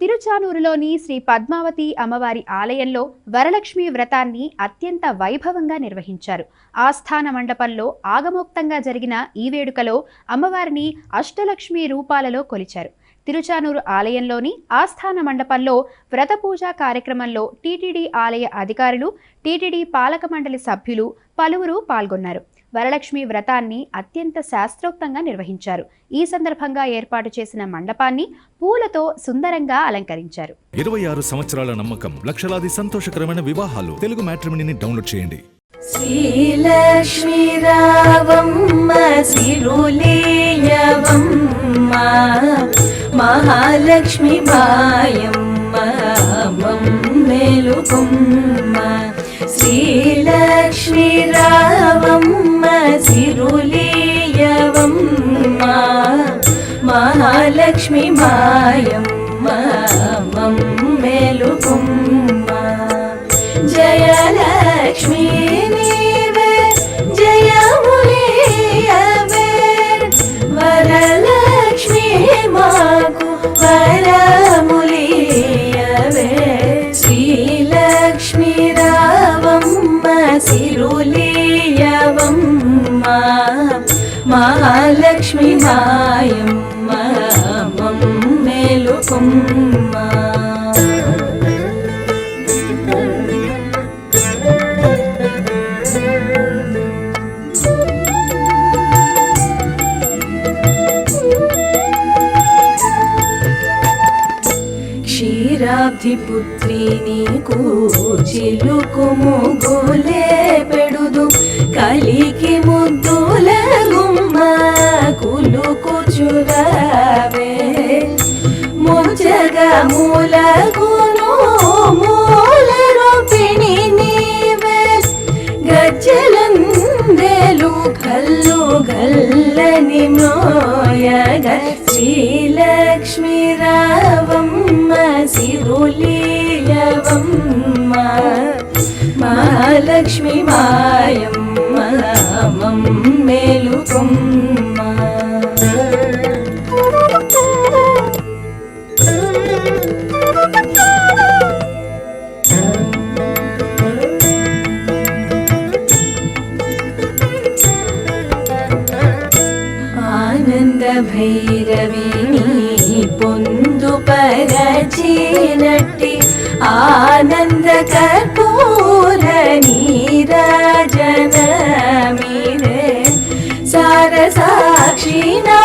తిరుచానూరులోని శ్రీ పద్మావతి అమ్మవారి ఆలయంలో వరలక్ష్మి వ్రతాన్ని అత్యంత వైభవంగా నిర్వహించారు. ఆస్థాన మండపంలో ఆగమోక్తంగా జరిగిన ఈ వేడుకలో అమ్మవారిని అష్టలక్ష్మి రూపాలలో కొలిచారు. తిరుచానూరు ఆలయంలోని ఆస్థాన మండపంలో వ్రత పూజా కార్యక్రమంలో టీటీడీ ఆలయ అధికారులు, టీటీడీ పాలక మండలి సభ్యులు పలువురు పాల్గొన్నారు. వరలక్ష్మి వ్రతాన్ని అత్యంత శాస్త్రోక్తంగా నిర్వహించారు. ఈ సందర్భంగా ఏర్పాటు చేసిన మండపాన్ని పూలతో సుందరంగా అలంకరించారు. 26 సంవత్సరాల నమ్మకం, లక్షలాది సంతోషకరమైన వివాహాలు. తెలుగు మ్యాట్రిమోనీని డౌన్లోడ్ చేయండి. శ్రీలక్ష్మి రావమ్మ సిరులేయవమ్మ మహాలక్ష్మి మాయమ్మ మమ్మేలుకొమ్మ. శ్రీలక్ష్మి రావమ్మ సిరులేయవమ్మ మహాలక్ష్మి మాయమ్మ మమ్మేలుకొమ్మ. జయలక్ష్మి నీవే జయములీయవే, వరలక్ష్మి మాకు వరములీయవే. శ్రీలక్ష్మి రావమ్మ సిరులీయవమ్మ మహాలక్ష్మి మాయమ్మ మమ్మేలుకొమ్మ. క్షీరాబ్ధిపుత్రి నీకు చిలుకుము గోలే పెడుదు, కలికి ముద్దుల గుమ్మ కులుకుచురవే. ముచ్చగా మూలగును మూల రూపిణి నీవే, గజ్జలందెలు కల్లు గల్లని మ్రోయగ. శ్రీలక్ష్మి రావమ్మ సిరులీయవమ్మ మహాలక్ష్మి మాయమ్మ మమ్మేలుకొమ్మ. ఆనంద భైరవిని పొందు పరచినట్టి ఆనంద కర్పూర నీరాజన మీరే. సారసాక్షి నా